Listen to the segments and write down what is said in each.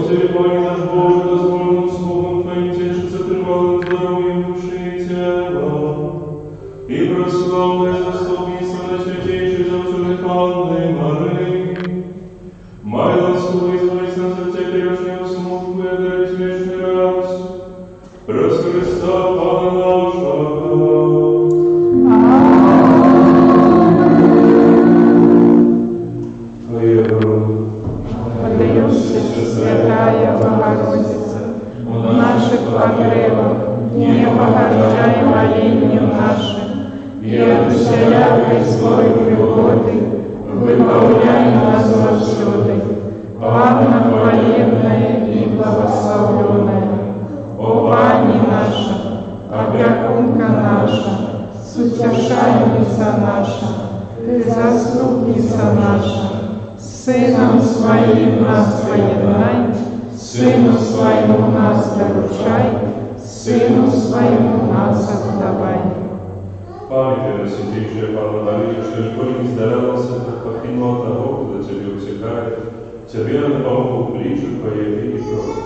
Тебе, Пане наш Боже, дозволено Словом Твоим тешиться тривалым здоровьем души и тела, и прославляя заступництво Наисвятейшей Завсюдной Панны Марии, милостиво избавить нас от теперешнего смутку и одарить вечный раз, раз Христа Пана нашего. Святая Богородица, в наших погребах не погорчай молением нашим, и от всякой злой пригоды выбавляй нас повсюду. Панна хвалебная и благословленная, о Пани наша, опекунка наша, сутешальница наша, Ты заступница наша, Сыном Своим нас поединай, Сыну Своему нас доручай, Сыну Своему нас отдавай. Памятай, Святейшая Панна Мария, что школе не сдарялся, как покинула того, кто до Тебя утекает, Тебе на помогу ближе появи и кровь.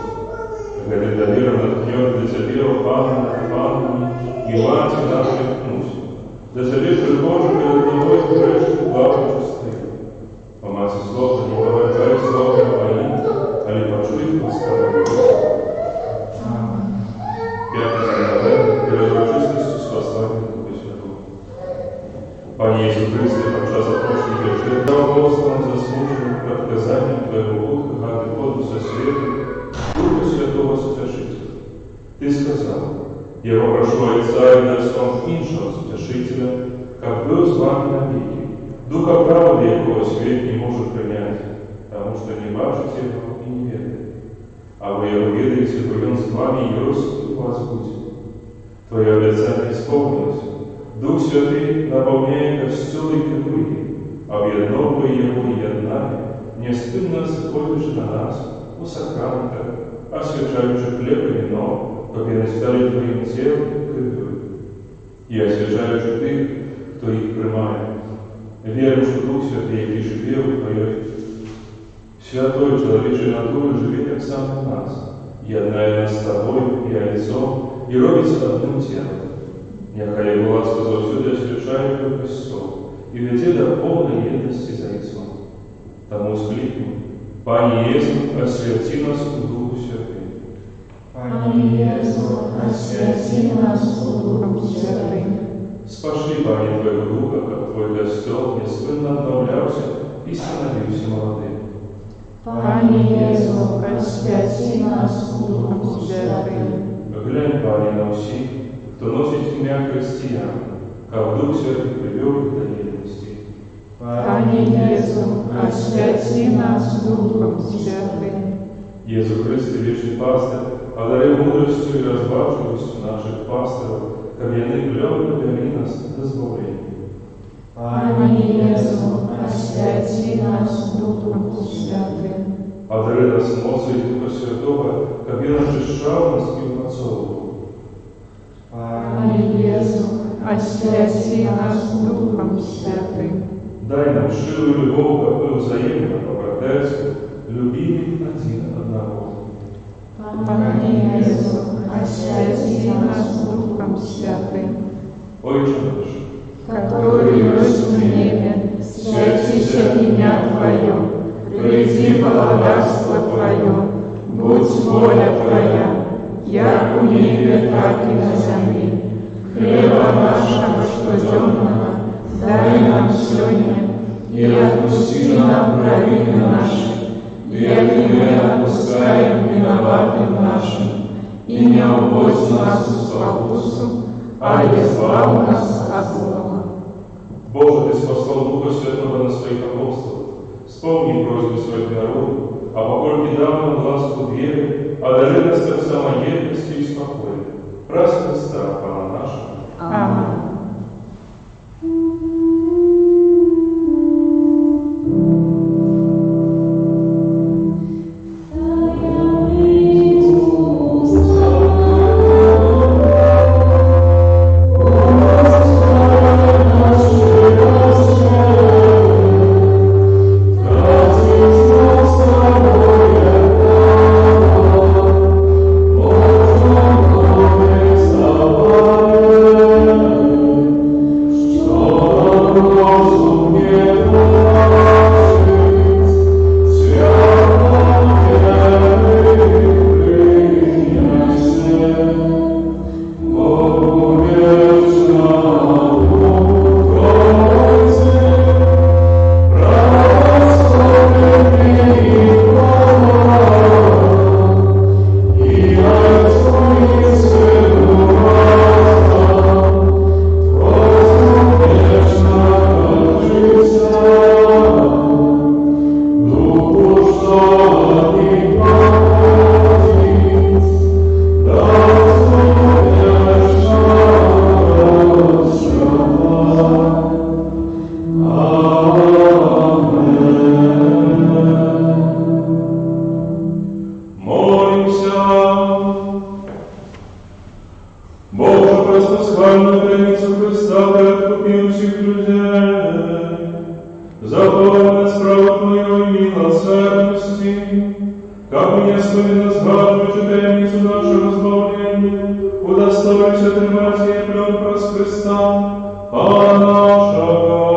Когда Ты доверно наткнет для Тебе, о Панна, и Мати наших Мусю, да Тебе прихожу перед Тобой грешных благочестей. Помаси слово, не повергай слово Твоим, а не почуй Господа. Пане Иисус Христе, подчас запрошені грішних, дав Господом заслуженным предказанием Твоего Бога, хаты воду со свету, Духа Святого Сутешителя. Ты сказал, я попрошу Отца и даст вам іншого Сутешителя, как был с вами навеки. Духа правды, якого свет не может принять, потому что не бачите его и не ведаете. А вы его ведаете, что он с вами и ростет у вас будет. Твое обещание исполнилось. Дух Святый наполняет костел и кривые, объединовывая его и однами, неспынно сходишь на нас у сакраментах, освящающих хлеб и вино, как и настали Твоим телом и кровью, и освящающих их, кто их принимает. Верю, что Дух Святый, який живе у Твоей святой человечей натуре, живет как сам в нас, еднає нас с Тобой и лицом, и робится одним телом. Нехай Его ласка завсюди освящає Твой престол, и веде до полной едности за лицом. Тому скликнем, Пане Иисус, освяти нас у Духу Святым. Пане Иисус, освяти нас у Духу Святым. Спошли, Пане, Твоего Духа, как Твой костел неспынно обновлялся и становился молодым. Пане Иисус, освяти нас Духом Святым. Глянь, Пане, на всех, кто носит имя христиан, как Дух Святый привел их до единости. Пане Иисус, освяти нас Духом Святым. Иисус Христос, вечный пастырь, одари мудростью и разбавчивостью наших пасторов, как яны плевы вели нас до избавления. Пане Иисус, освяти нас Духом Святым. Одари нас моцию Духа Святого, как я очищал нас и умацовывал. Пане Иисус, освяти нас Духом Святым. Дай нам ширую любовь, как мы взаимно, по-братерски, любили один одного. Пане Иисус, освяти нас Духом Святым. Отче наш, который есть в небе, святися имя Твое, приди благодатство Твое, будь воля Твоя, як у небе, так и на земле. Хлеба нашего штоденного дай нам сегодня, и отпусти нам провины наши, яки мы отпускаем виноватым нашим, и не уводь нас в спокусу, а избавь нас от зла. Боже, Ты спаслал Духа Святого на Своих апостолов. Вспомни просьбу своих народов, а покольки дал нам ласку веры, одари нас как самоедности и спокойно. Раз Христа, Пана нашего. Аминь. згадуючи таємницю нашого збавлення, удостоївся тримати її прообраз Христа, Пана нашого.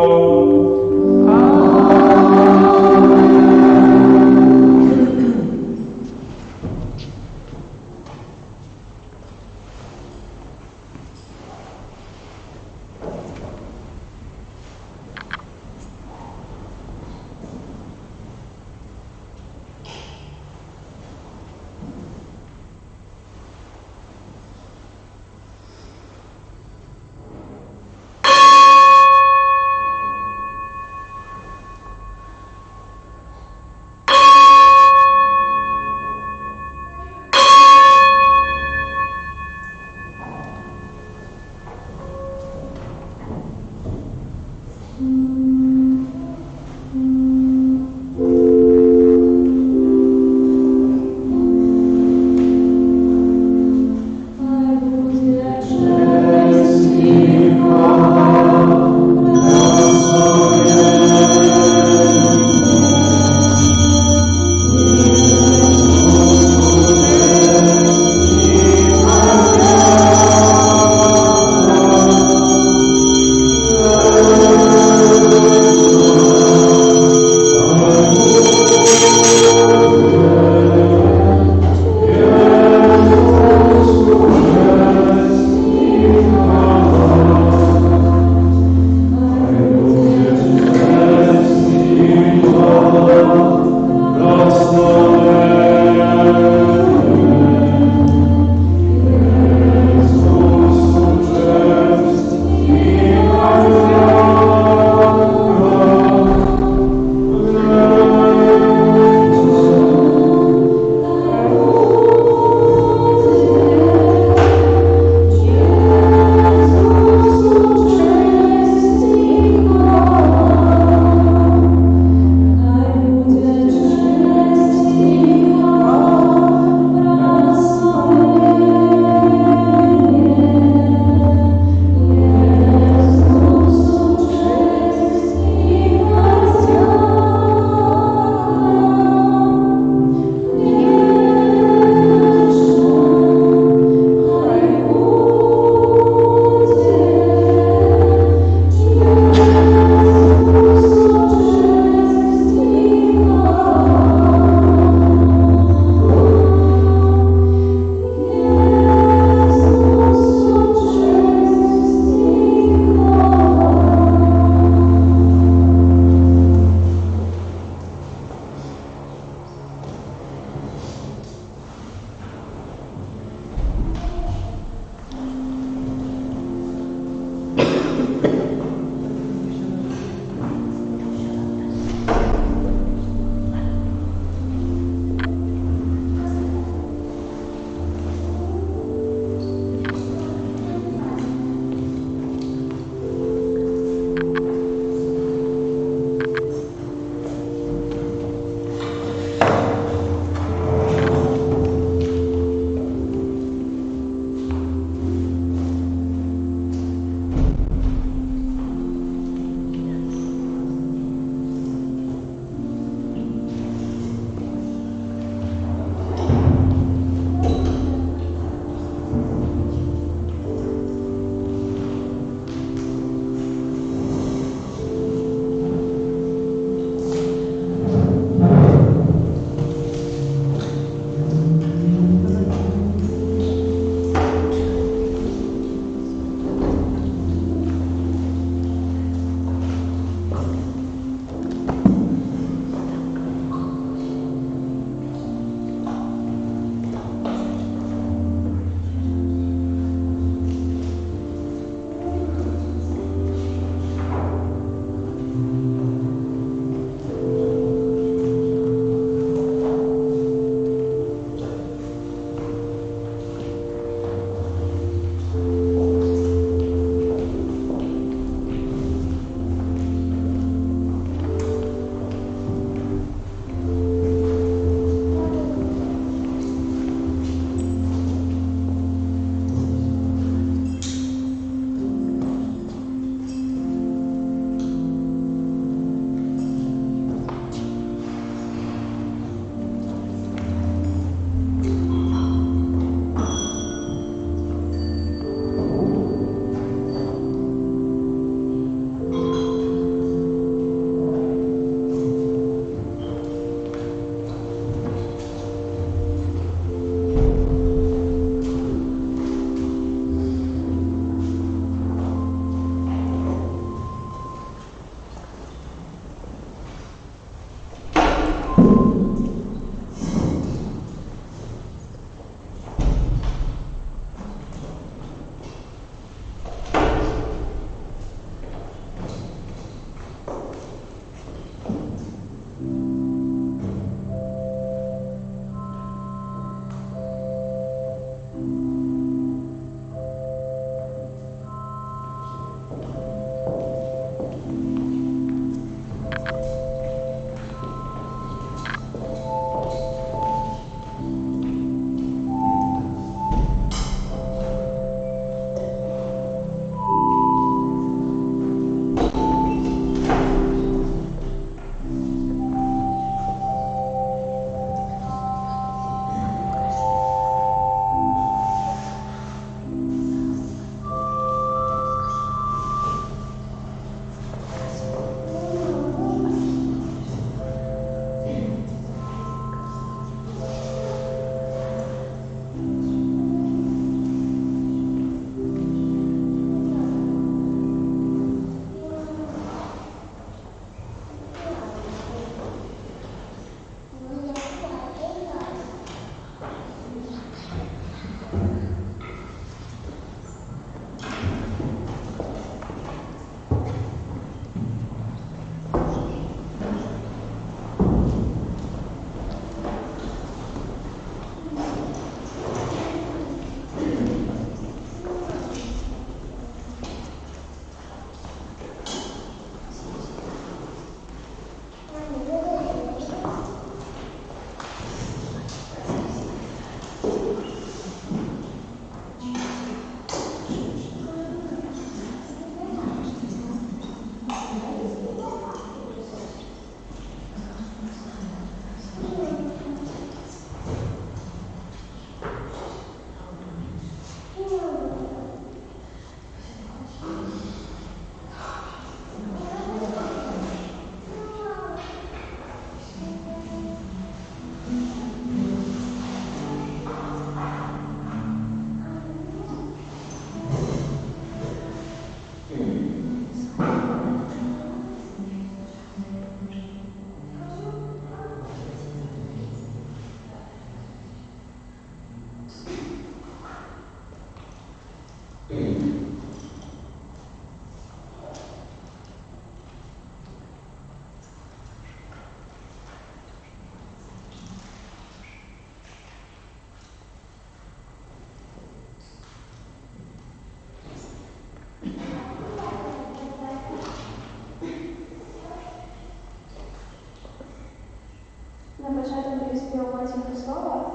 потім Христова.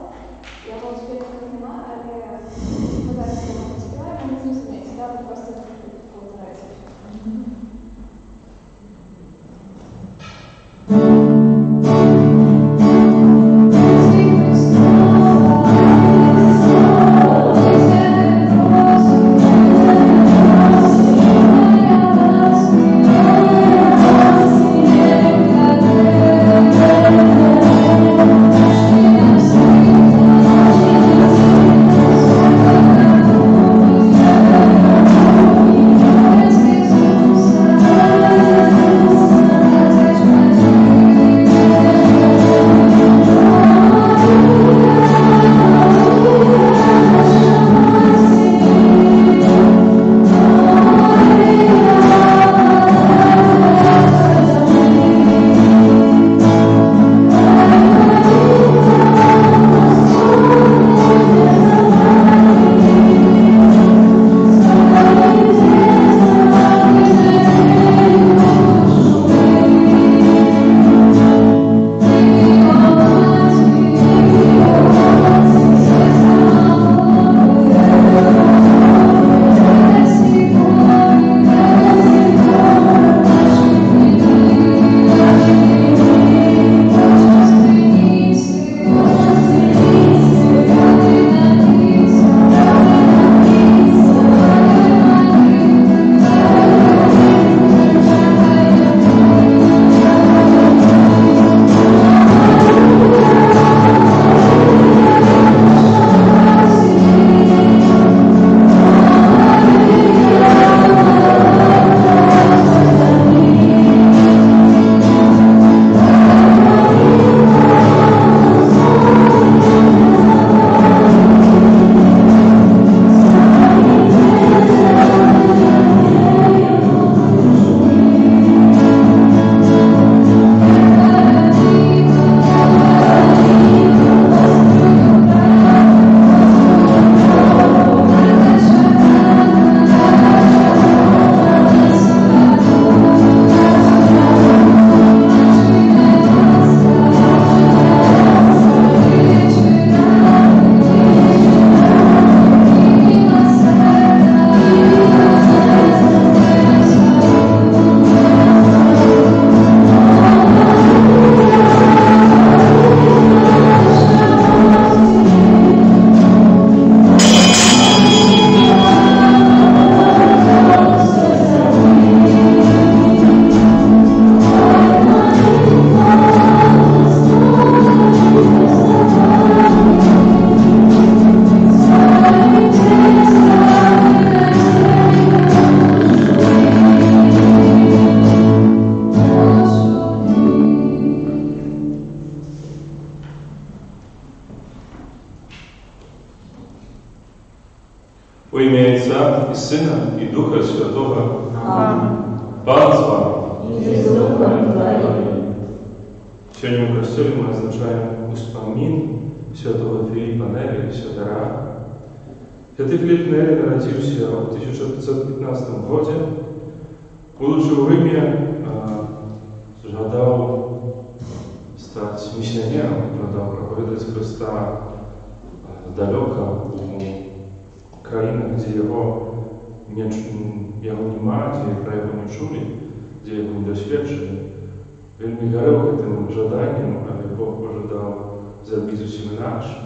Я вам співати нема, але ми зараз його співаємо, ми цим займаємося, да, ви просто повторяєте. У ім'я Отця і Сина, і Духа Святого. Амінь. Пан з вами. І з Духом Твоїм. Сьогодні у Костелі ми означаємо успомін святого Філіпа Нері, святара. Святий Філіп Нері народився у 1515 році. Будучи у Римі, згадав стати місіонером, надав проповідати Христа далеко у країнах, де його немає, де про його не чули, де його не досвідчили. Він не горів цим жаданням, але Бог пожадав зробити зовсім інакше.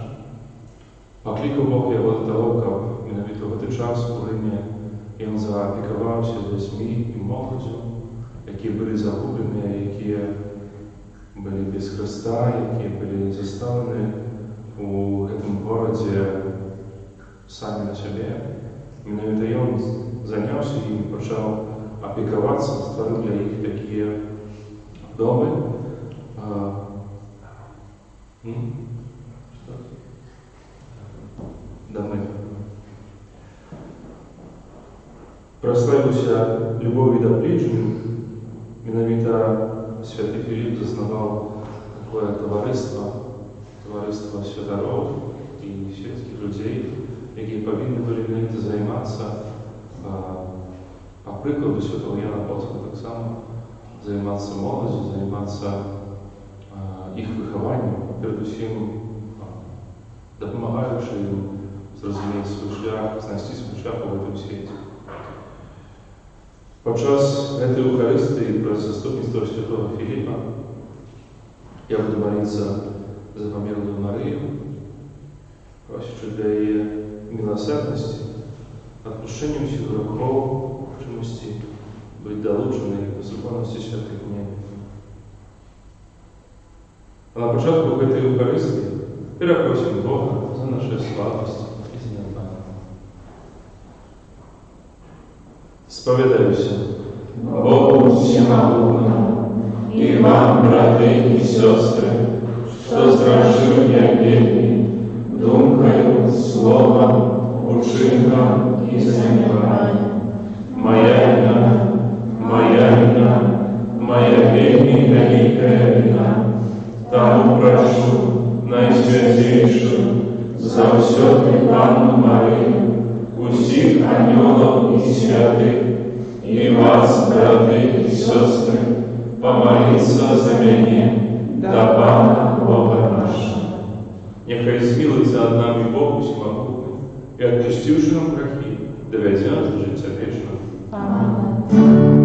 Покликав Бог його до того, як навіть в цей час у Римі він заопікувався дітьми і молоддю, які були загублені, які були без Христа, які були заставлені у цьому місті самі на себе. Навіть він зайнявся і почав опікуватися, створив для них такі доми. Доми. Прославився любов'ю до ближніх. Менавіта святий Філіп заснував таке товариство святарів і святських людей, які повинні були навіть займатися по прикладу святого Яна Богослова так само, займатися молоддю, займатися їх вихованням, передусім легше зрозуміти свій шлях, знайти свій шлях у цьому світі. Podczas этой Eucharystii przez zastupnictwo świętego Filipa ja буду молиться за померную Марию, просить для ее милосердности, отпущения всех грехов, чимости, быть долученной до законности святых дней. А на початку этой Eucharystii перепросим Бога за наши слабости и знания. Споведаюся Богу всемогутному и вам, братья и сестры, что страшил я бедный, думкою, словом, учинком и занепаданием. Моя вина, моя вельми великая вина. Тому прошу Найсвятейшую, за все ты Панну Марию, усих ангелов и святых, и вас, братья и сестры, помолиться за меня, до Пана Бога нашего. Нехай змилуется над нами Бог всемогутний, и отпустивший нам грехи, доведя нас до життя вічного. Аминь.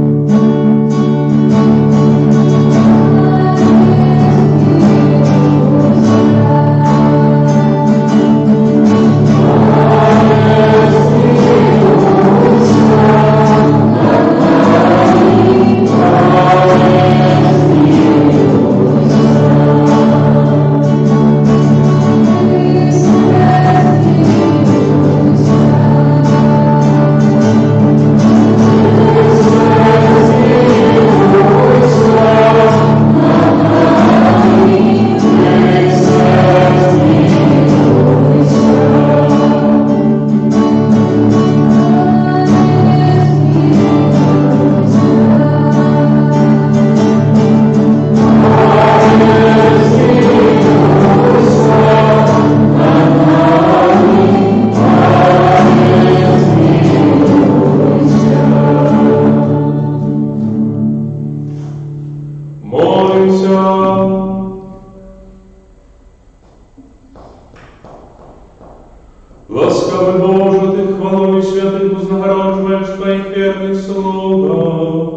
Ласкавий Боже, Ти хвалою святих вознагороджуєш Твоїх вірних слугах.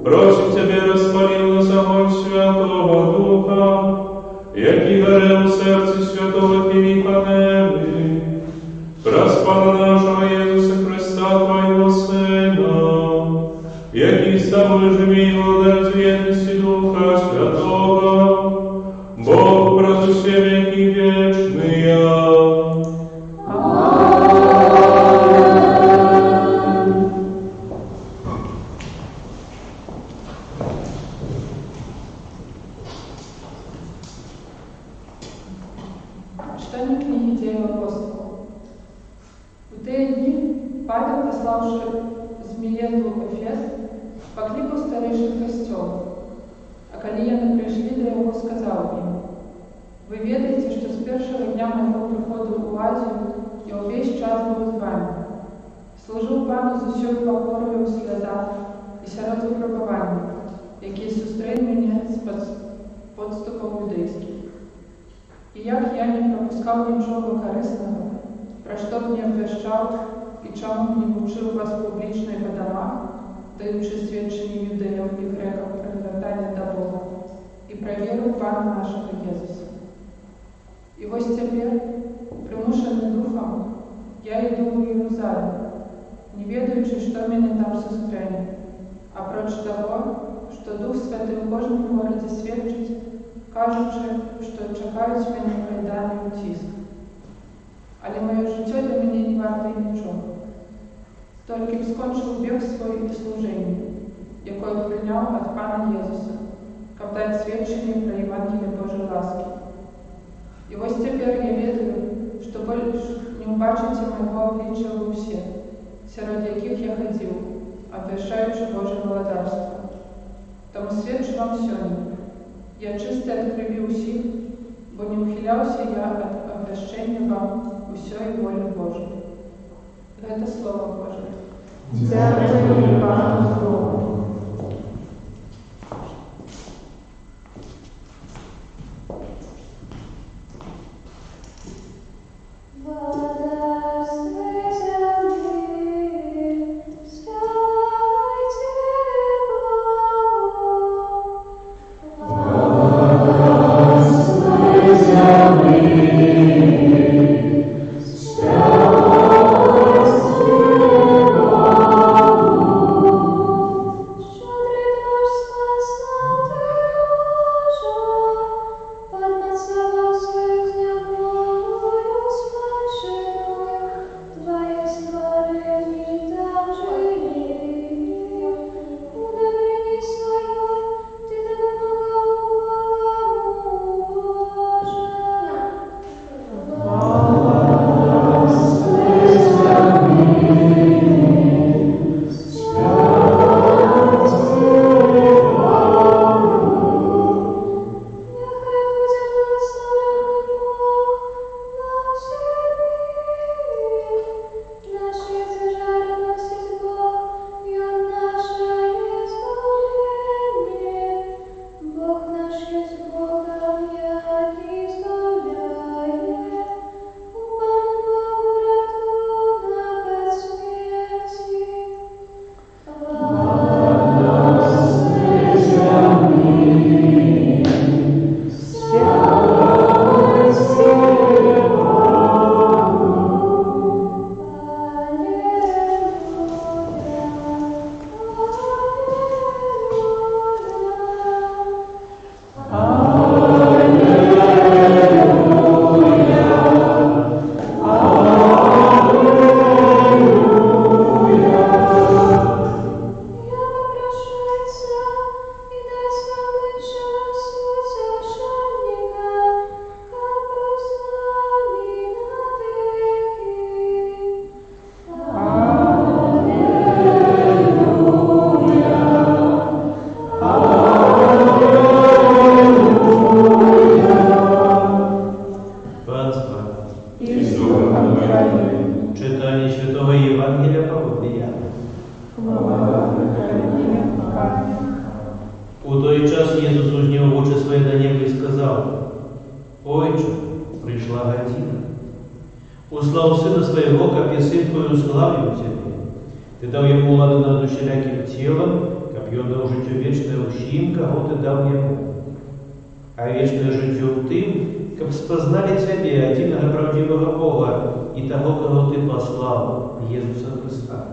Просим Тебе, розпалив нас огонь Святого Духа, який горел в серці святого Филиппа Нери, про Спаса нашого Єсуса Христа, Твоего Сина, який з Тобою живі і владає з вірності Духа Святого, Бог просу все веки вечные. Читання книги Діїв апостолів. У те дні Павел, пославши Змієту в Ефес, покликав старейшин костел, а коли яны пришли до его, сказал им: «Вы ведаете, что с первого дня моего прихода в Азию я весь час был с вами, служил Пану з усьою покорою у сльозах і серед випробувань, які зустріли мене з подступом юдейським. І як я не пропускав нічого корисного, про що б не обвіщав і чому б не вчив вас публічно і по домах, даючи свідчення юдеям і грекам про звертання до Бога і про віру Пана нашого Єсуса. І ось тепер, примушений духом, я йду в Єрусалим, не ведаючи, що мене там зустріне, а проч того, що Дух Святий в кожному городі свідчить, кажучи, що чекають мене кайдани і утиск. Але моє життя для мене не варте нічого. Тільки б скончив біг свій і служення, яке прийняв від Пана Єсуса, щоб дати свідчення про Євангеліє Божої ласки. І ось тепер я ведаю, що більше не убачите моєго обличчя ви всі, серед яких я ходив, обвіщаючи Боже володарство. Тому свідчу вам сьогодні. Я чисто від крові усіх, бо не ухилявся я від обвіщення вам усьої волі Божої. Це Слово Боже. Дякую Пану Богу. В духом Твоим. Читание Святого Евангелия по Иоанну. Хвала Тебе, Пане. У той час Єсус узнів очі свої до неба і сказав: «Отче, прийшла година. Услав Сина Своего, как и Сын Твой уславил Тебе. Ты дал Ему владу над усіляким тілом, как Он дал життю вічне усім, кого Ты дал Ему. А вічне життя в тим, как спознали Тебе, одиного правдивого Бога, и того, кого Ты послал, Иисуса Христа.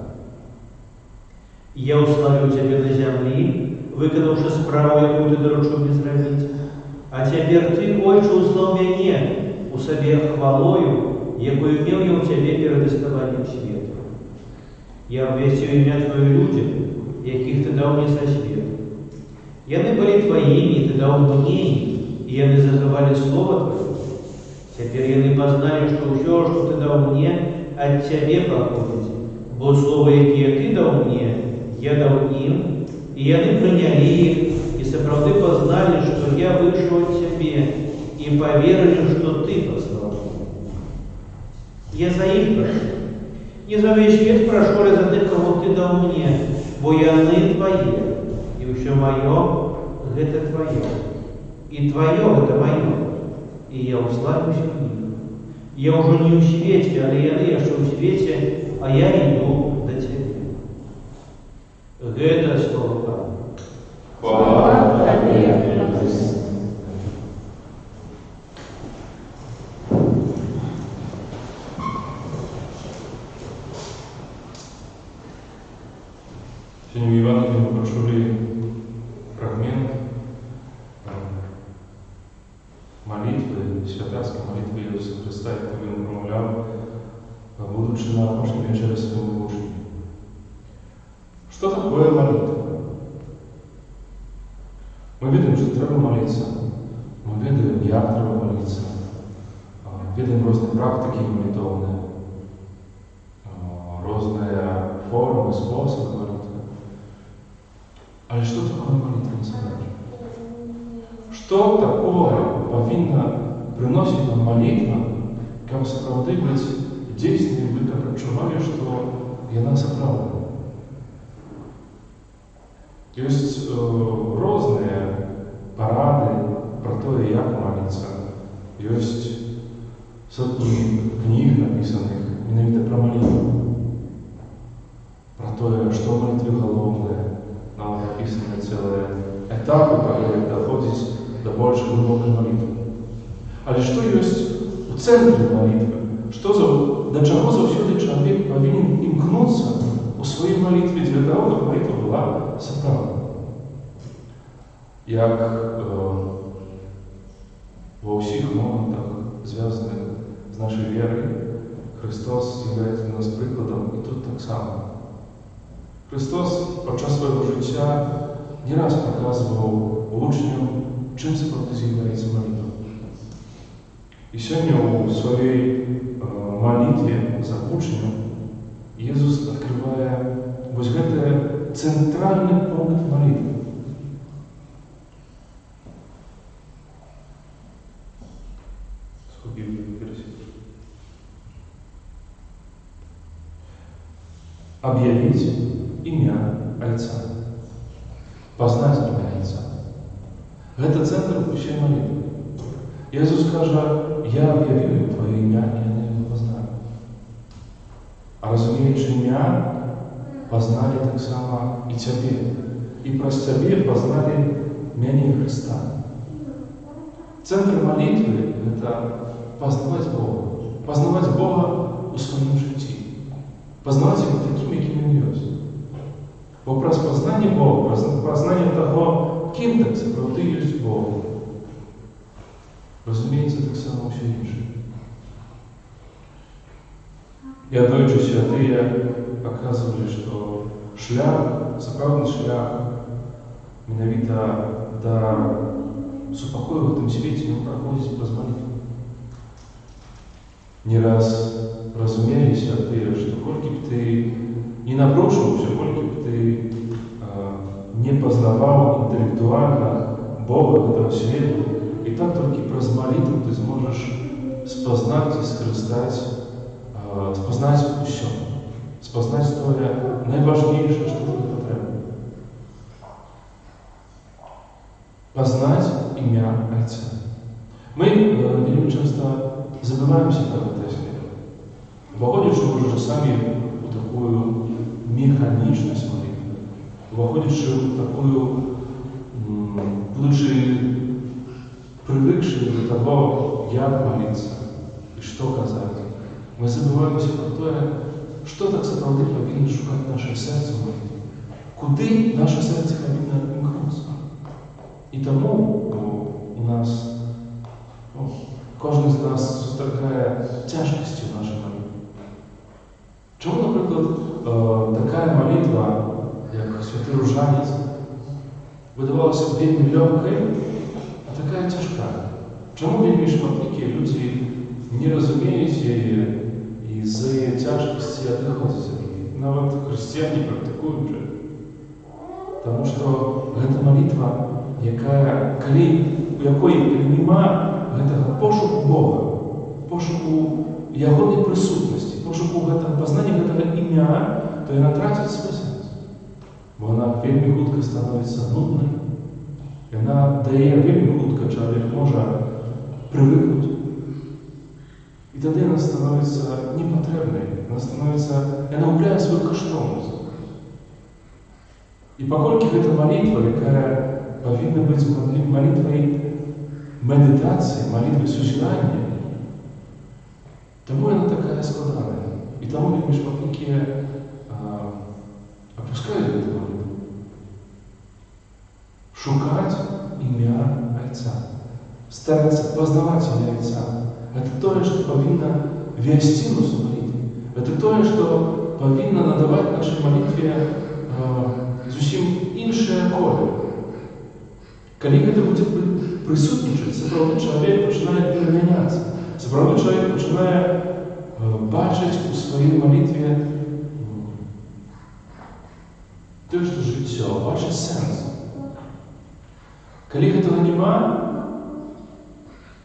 Я уславил Тебе на землі, виконавши справу, яку Ти доручив мені зробити. А тепер Ти, Отче, услав мене у собі хвалою, якою мав я у Тебе перед існуванням світу. Я обвістив ім'я Твоє людям, яких Ти дав мені со світу. Яны були Твоими, и Ты дал мне их, и они заховали Слово Твое. Теперь яны познали, что все, что Ты дал мне, от Тебе походит. Бо Слово, яке Ты дал мне, я дал им, и они приняли их, и соправды познали, что я вышел от Тебе, и поверили, что Ты послал меня. Я за их прошу. Не за весь свет прошу, а за тех, кого Ты дал мне, бо яны Твои, и все мое – это Твое, и Твое – это мое, и я уславлюсь в них. Я уже не в свете, а яны я что в свете, а я иду до Тебя. Это слово Павла. Хвала Тебе, Сегодня в Евангелии мы прочли фрагмент молитвы, святарской молитвы Иисуса Христа, яку Він промовляв, будучи на опошній вечері своїм учням. Что такое молитва? Мы видим, что треба молиться. Мы видим, як треба молиться. Видим різні практики молитовні, різні форми, способи молитви. Але що таке молитва на самом деле? Что такого повинна приносить нам молитва, как справді быть действенной, вы как отчували, что она справдана? Есть разные парады про то, як молиться. Есть сотни книг, написанных именно про молитву. Про то, что в молитве головное. Нам написаны целые этапы, которые доходят до больше глубокой молитвы. Але что есть в центре молитвы? До чего завсёды человек повинен имкнуться у своей молитве для того, чтобы молитва была справдана? Як во всіх моментах, зв'язаних з нашою вірою, Христос є для нас прикладом, і тут так само. Христос під час свого життя не раз показував учням, чим справді з'являється молитва. І сьогодні у своїй молитві за учнем Ісус відкриває ось цей центральний пункт молитви. Объявить имя Отца. Познать имя Отца. Это центр всей молитвы. Иисус скажет: я объявил Твое имя, и они его познали. А разумеется, имя познали так само и Тебе. И про Тебе познали меня Христа. Центр молитвы – это познавать Бога. Познавать Бога у своем житті. Познавать Его таким, яким Він є. Бо про познання Бога, про познання того, ким так справді є Бог, розуміється так само все інше. И однойче святые показывали, что шлях, справжній шлях, менавіта до супокою в этом свете, он проходит без молитвы. Не раз разумели святые, что сколько бы ты не напрошивался, сколько бы ты не познавал интеллектуально Бога этого света, и так только через молитву ты сможешь спознать и скрестать спознать усё, спознать тое найважнейшае, што тобі патрэбна. Пазнаць імя Айца. Мы вельмі часта забываемся про гэта сферу. Уваходзячы ўжо часамі у такую механічнасць молитвы, уваходзячы у такую, будучи привыкши до того, як молиться и что казать, мы забываемся про то, что так сапраўды павінна шукаць наше сердце в молитве, куды наше сердце павінна імкнуцца. І тому у нас, кожен з нас сустракае цяжкасці в нашей молитве. Чому, наприклад, такая молитва, як Святий Ружанець, видавалася б вельмі легкой, а такая тяжка. Чому вельмі шматлікія людзі не разумеюць яе і з-за яе цяжкасці адыходзяць ад яе? Нават хрысціяне практыкуючы. Таму што гэта молитва, у якой няма гэтага пошуку Бога, пошуку ягонай прысутнасці, пошуку пазнання гэтага імя, то яна траціць свой сэнс. Бо яна вельмі хутка становіцца нуднай, яна дае вельмі хутка чалавек можа прывыкнуць. І тады яна становіцца непатрэбнай, яна губляе сваю каштоўнасць. І паколькі гэта молитва, якая павінна быць молитвай медитацыі, молитвай сузірання, таму яна такая складаная. І таму вельмі шматлікія опускаюць гэту молитву. Шукаць імя Айца, старацца пазнаваць імя Айца. Гэта тое, што павінна весці нас у молитве. Гэта тое, што павінна надаваць нашай молитве зусім іншыя колеры. Калі гэта будзе прысутнічаць, сапраўды чалавек пачынае перамяняцца. Сапраўды чалавек пачынае бачыць у сваёй молитве тое, што жыццё, бачыць сэнс. Калі гэтага няма,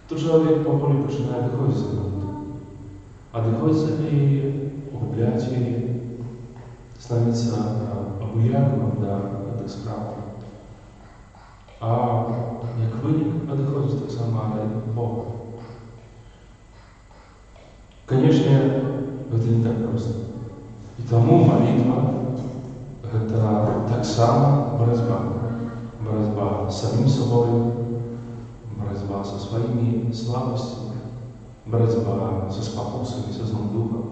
то чалавек паволі пачынае адыходзіць ад молитвы. Адыходзіць ад яе, губляць яе, становіцца абыякавым да гэтых спраў. А як вынік адыходзіць таксама ад Бога. Канешне, гэта не так проста. І таму молитва – гэта таксама барацьба. Барацьба з самим собою, барацьба са сваімі слабасцямі, барацьба са спакусамі, са злым духам.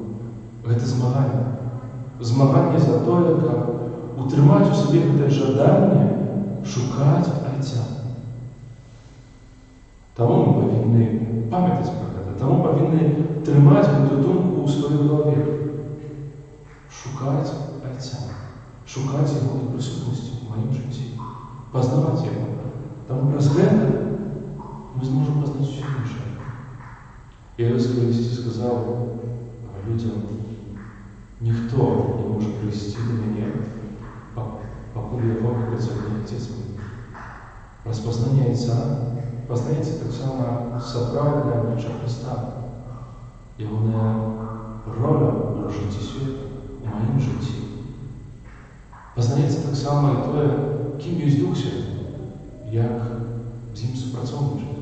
Гэта змаганне. Змаганне за тое, каб утрымаць у сабе гэтае жаданне шукаць Айца. Таму мы павінны памятаць пра гэта, таму павінны трымаць гэту думку ў сваёй галаве. Шукаць Айца, шукаць яго прысутнасці ў маім жыцці, пазнаваць яго. Таму праз гэта мы зможам пазнаць усё іншае. Я калісьці сказаў людзям: ніхто не можа прыйсці да мяне, пакуль яго не працягне Отец мой. Праз пазнанне Айца пазнаецца таксама сапраўднае аблічча Хрыста, ягоная роля ў жыцці свету, у маім жыцці. Пазнаецца таксама і тое, кім ёсць Дух Святы, як з ім супрацоўнічаць.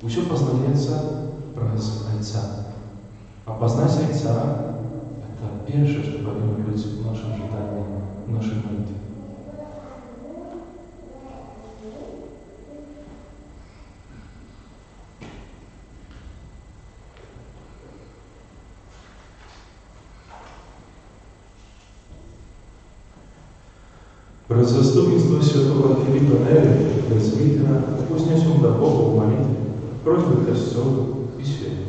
Усё пазнаецца праз Айца. А пазнаць Айца – это першае, што павінна быць у нашым жаданні, у нашай молитве. Пред заступництво святого Филиппа Нери, пресвитера, вознесем до Бога в молитве, просьбы костёла и света.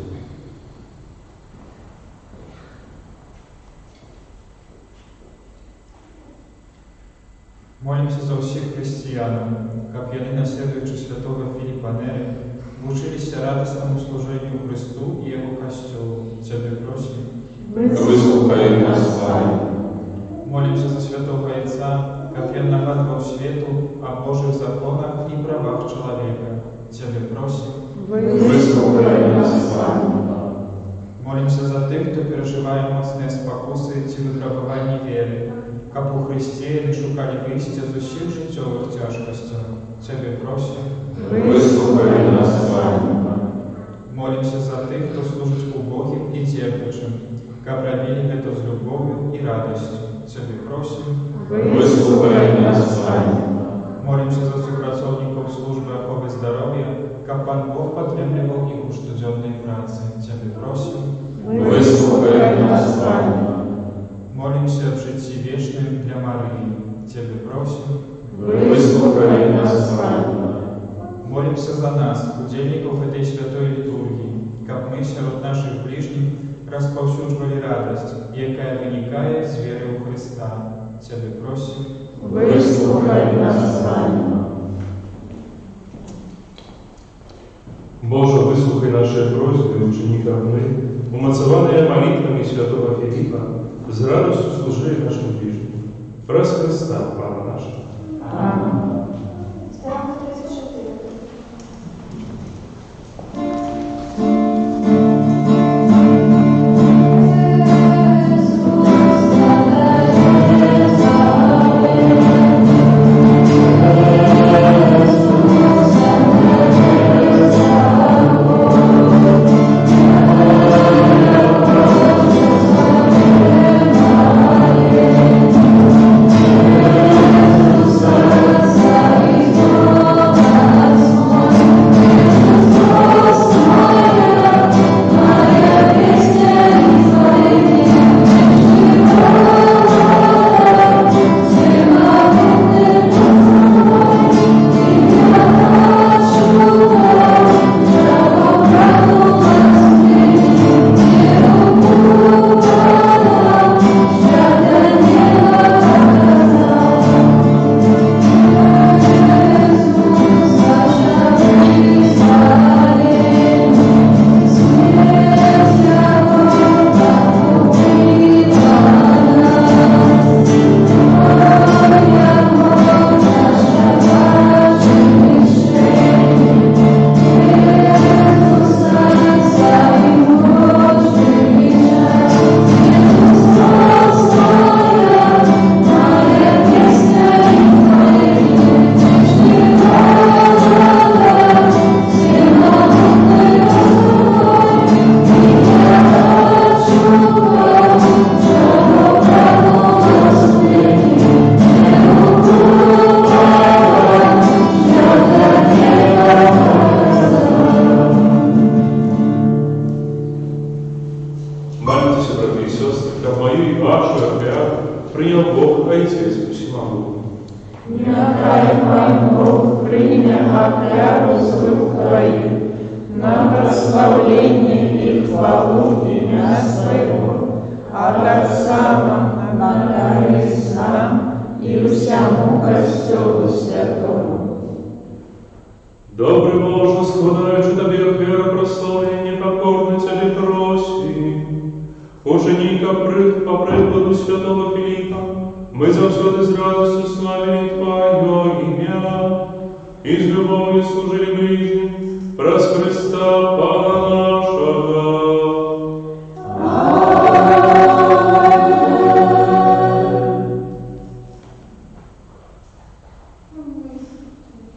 Молимся за всех христиан, как яны, наследуючи святого Филиппа Нери, вучилися радостному служению Христу и Его костелу. Тебе просим. Выслухай нас, Пане. Молимся за святого Отца, как я нагадывал свету о Божьих законах и правах человека. Тебе просим. Выслухай нас, Пане. Молимся за тих, хто переживає моцні спокуси ці випробування віри, каб у Христі не шукали вийстя з усіх життєвих тяжкостей. Тебе просимо. Вислухай нас, Пане. Молимся за тих, хто служить убогим і терпячим, каб робили це з любов'ю і радістю. Тебе просимо. Вислухай нас, Пане. Молимся за всіх працівників служби охорони здоров'я, каб Пан Бог підтримував їх у щоденній праці. Тебе просимо. Вислухай нас, Пане. Молимся в житті вічним для Марії. Тебе просимо. Вислухай нас, Пане. Молимся за нас, удельников этой святой литургии, как мы серед наших ближних розповсюджували радость, яка виникає з віри у Христа. Тебе просимо. Вислухай нас, Пане. Боже, выслухай наши просьбы, учени мы, умацованные молитвами святого Филиппа, с радостью служили нашим ближним. Прас Христа, Пана нашего. Аминь. Страна 34. Молитесь, братья и сестры, как мою и вашу офиару принял Бог, Отец Всемогущий. Нехай Пан Бог прийме офяру з рук Твоих на прославление и хвалу имя Своего, а так само нагадались нам и всему Костелу Святому. Добрый Боже, складаючи Тобі офяру прославлення, покорно Тебе просим. Ученика по прикладу святого Филиппа, мы завсёды с радостью славили Твое имя и с любовью служили ближним, прас Христа Пана нашего.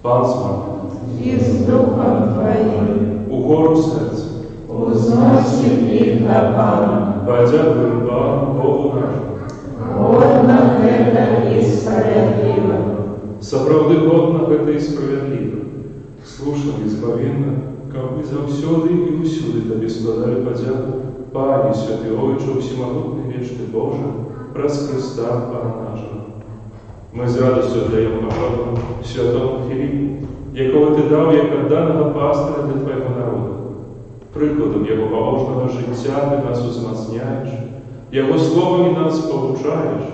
Пан с вами. И с Духом Твоим Укору сердца. узносим их до Пана. Подякуем Пану Богу нашему. Годно это и справедливо. Соправды годно это и справедливо. Слушали избавенно, как бы завсёды и усюди Тобі складали подяку, Пані Святий Ойче, всемогутний вічний Боже, прас Христа Пана нашого. Ми з радістю даємо нагоду святому Філіппу, якого Ти дав як відданого пастиря для Твоєго народу. Прикладом Його побожного життя Ти нас узмацняєш, Його словом нас повчаєш,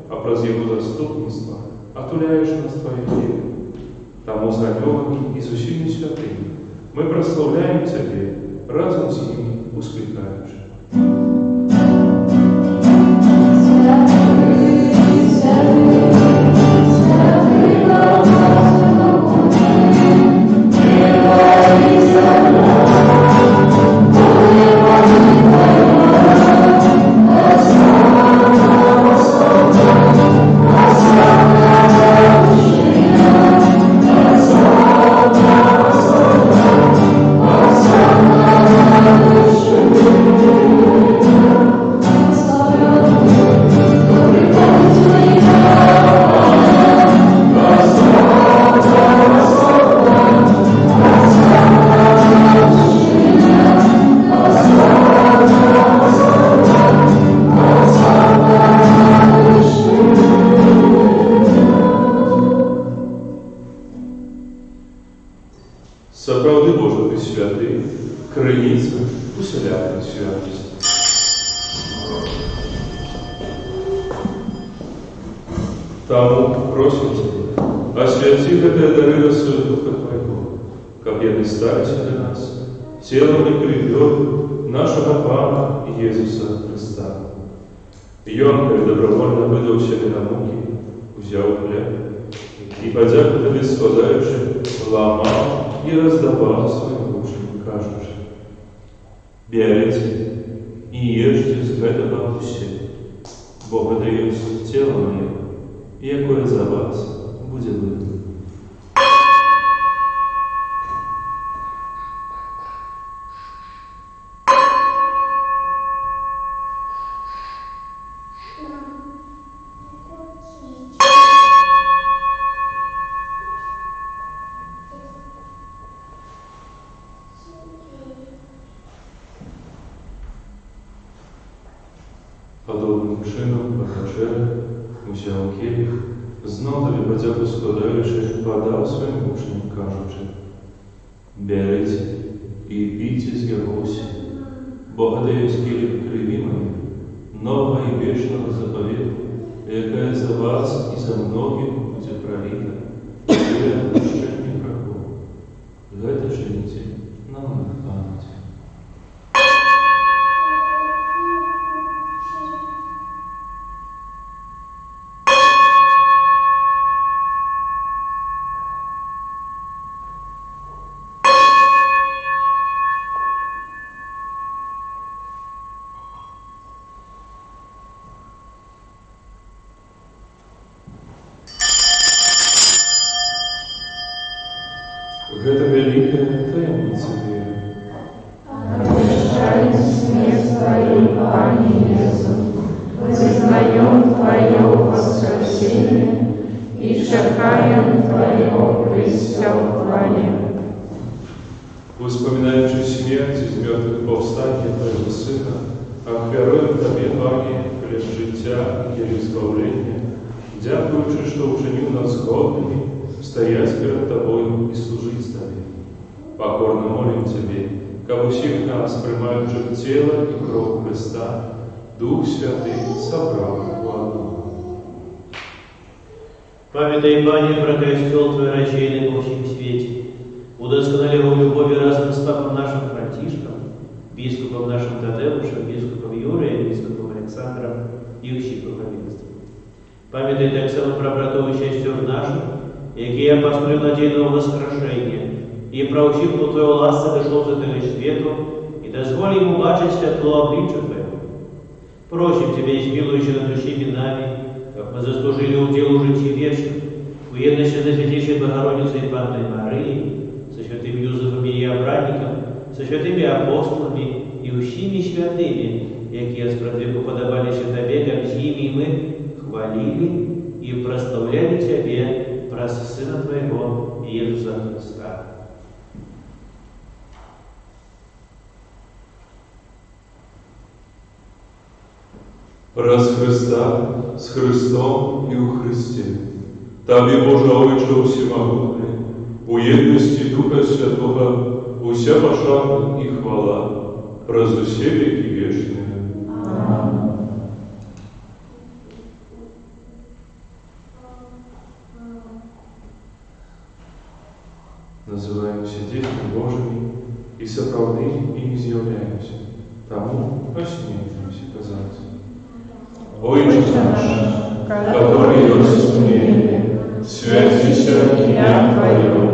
а праз Його заступництво отуляєш нас Твоїм ділом. Тому знайомими і з усіми святими ми прославляємо Тебе разом з ними ускликаючи. Thank you. Тому просим Тебя, освяти гэтыя дары росою Духа Твоего, каб яны сталіся для нас телом и кровью нашего Пана Иисуса Христа. Ён, калі добровольно выдаў сябе на мукі, узяў хлеб і, падзяку Табе складаючы, ламаў і раздаваў сваім вучням, кажучы: «Бярыце і ешце з гэтага ўсе, бо гэта ёсць цела маё, якое за вас будзе вылито». Подобным чином, по вечері, узяв келих, знов тобі подяку складаючи, подав своїм учням, кажучи: «Беріть і пійте з його всі, бо гэта есть келих крові моєї, нового і вічного заповіту, яка за вас і за многих буде пролита для прощення грехов. Гэта чините на мою пам'ять». Гэта вялікая таямніца веры. Обещаем смерть Твою, Пане Иисус, признаем Твое воскресение и чекаем Твоего прийстя в хвале. Вспоминаючи смерть из мертвых повстання Твоего Сына, ахвяруем Тобі, Пане, хлеб життя і келих збавлення, дякуючи, що вчинив нас годними стоять перед Тобою и служить Тебе. Покорно молим Тебе, как усіх нас, приймаючи тело и кровь Христа, Дух Святый собрал в одно. Памятай, Пане, про костел Твой рачейный во всем свете, удосконали его любови разом с папом нашим Франтишком, бискупом нашим Тадеушем, бискупом Юрием, бискупом Александром и всіх духовенством. Памятай так само про братов и сестер наших, якія пастують надійного воскрешення, і проучив по Твоєго ласці дійшов за Тебе світу, і дозволь йому бачить світло обличчя Твоего. Просим Тебя, измилуючи над усіми нами, как мы заслужили удел житті вечных, в уедности со Святейшей Богородицей и Панной Марией, со святым Юзефом и Обрадником, со святыми апостолами и усіми святыми, якія спразвеку подобалися Тебе, как с ними мы хвалили и прославляли Тебе, праз Сына Твоего Иисуса Христа. Праз Христа, с Христом и у Христе, Тобі, Боже Отче всемогутний, у єдності Духа Святого, уся пошана і хвала, праз усе веки вічні. Аминь. Называемся детьми Божьими и сапраўднымі імі з'яўляемся. Тому осмелимся казать: «Отче наш, который есть в небе, святится имя Твое,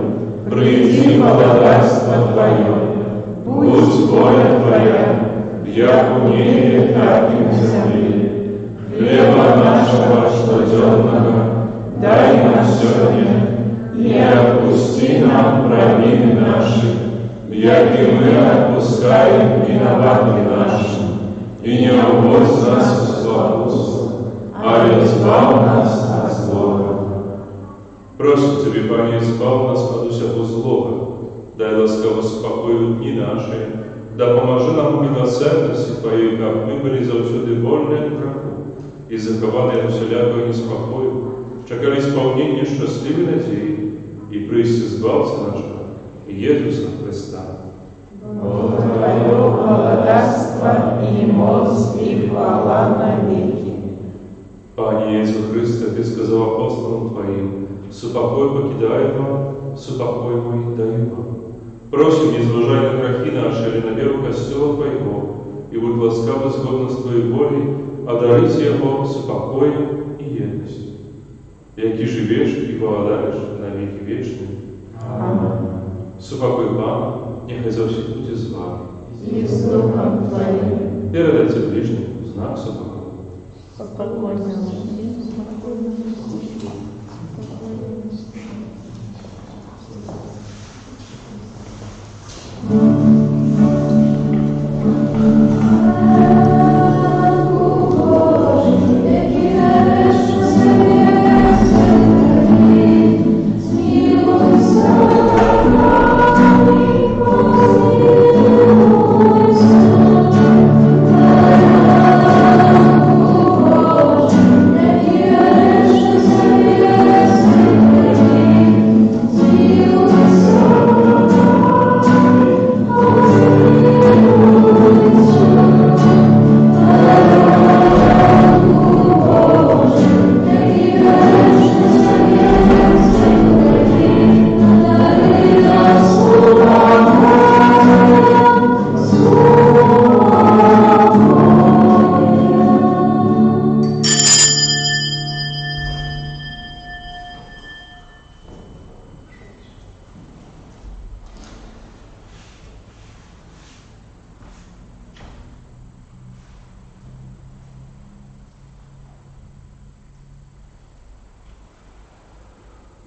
приди благодарство Твое, будь воля Твоя, як у небе, так и на земле. Хлеба нашего штоденного дай нам сегодня, и отпусти нам провины наши, як и мы отпускаем виноватым нашим, и не уводь нас в злоупотребление, а избав нас от злого». Просим Тебе, Пане, избав нас от всякого злого, дай ласково спокою дни наши, да поможи нам в милосердности Твоей, как мы были завсюди вольны от греху и закованы от всякого неспокою, чекали исполнения счастливой надеи и прийти избавца нашего Иисуса Христа. Твое благодарство и моц и хвала навеки. Пане Иисус Христе, Ты сказал апостолам Твоим: «Супокой покидаю вам, супокой мой даю вам». Просим, не зважай на грехи наши, или на веру костела Твоего, и будь ласкавы згодно с Твоей волей, одарите его супокоем и едностью. Яки живешь и владаешь на веки вечные. Аминь. Супокой Пана, нехай завсегда будет с вами. И с Духом Твоим. Передайте ближнему знак супокоя. Спокойно.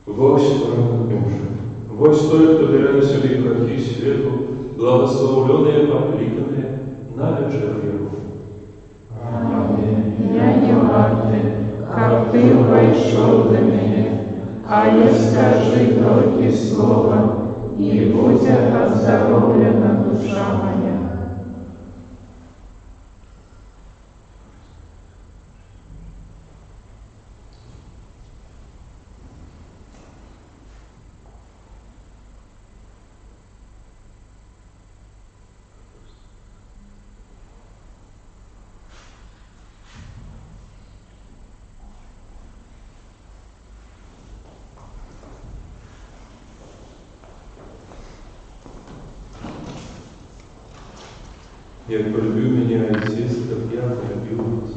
Вось промахнувши, вось той, хто бере на собі грехи світу, благословленные, покликанные на вечеру Его. Я не варты, как Ты вошел до меня, а я скажи только слово, и будь оздоровлена душа моя. Як полюбил меня Отец, как я полюбил вас.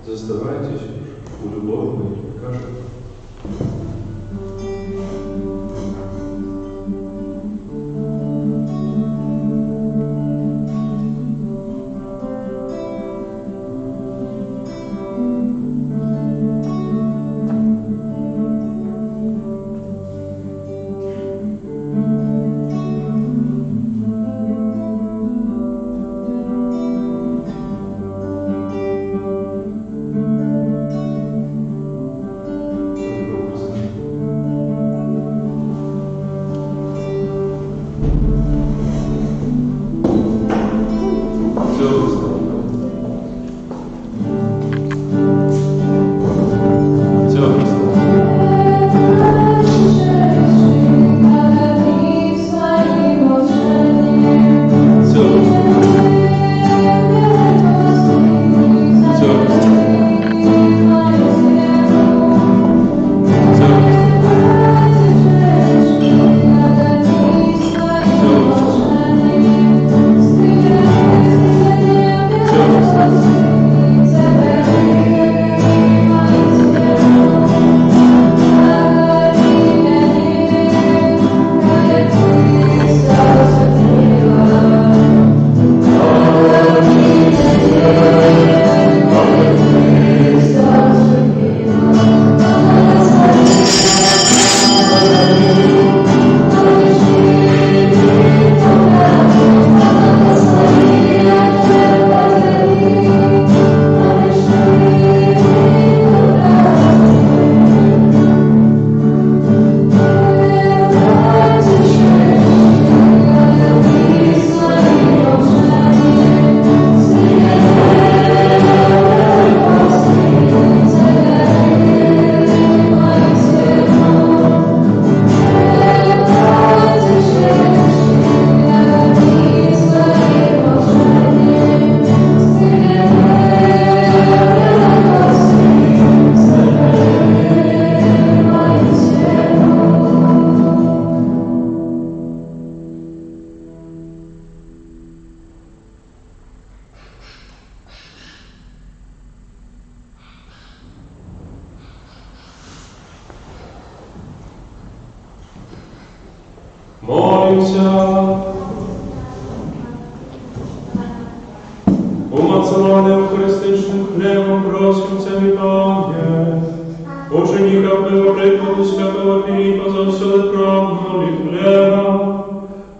Заставайтесь у любовь моей, кажется. Молимся. Умацованим христичним хлебом просим Тебе, Пане, ученика Твоего прикладу святого Филиппа за все правдного хлеба,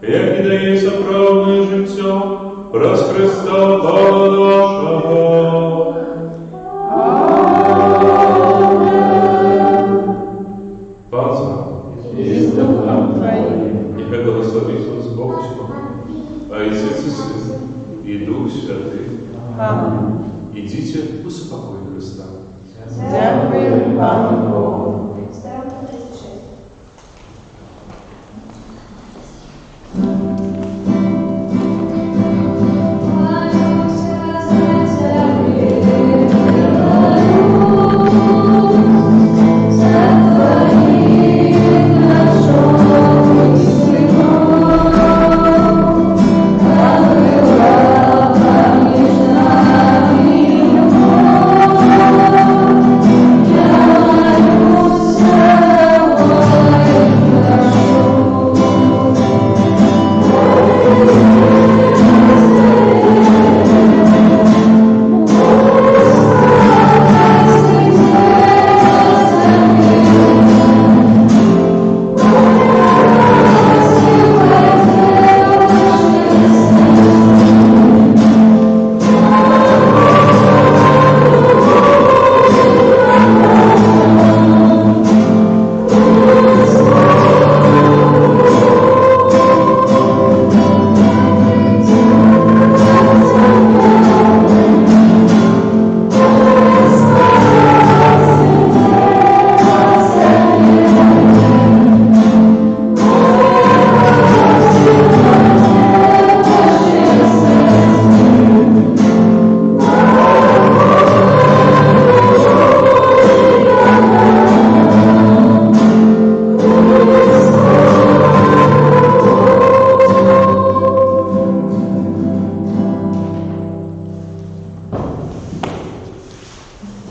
як і дається правдне життя, праз Христа Бога нашого. Пан з вами. И с Духом Твоим. Нехай благословить вас Бог Отец, а и Отец и Сын, и Дух Святый. Аминь. Идите в упокой Христа. Дякую Пану Богу. Старому 36.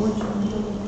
Очень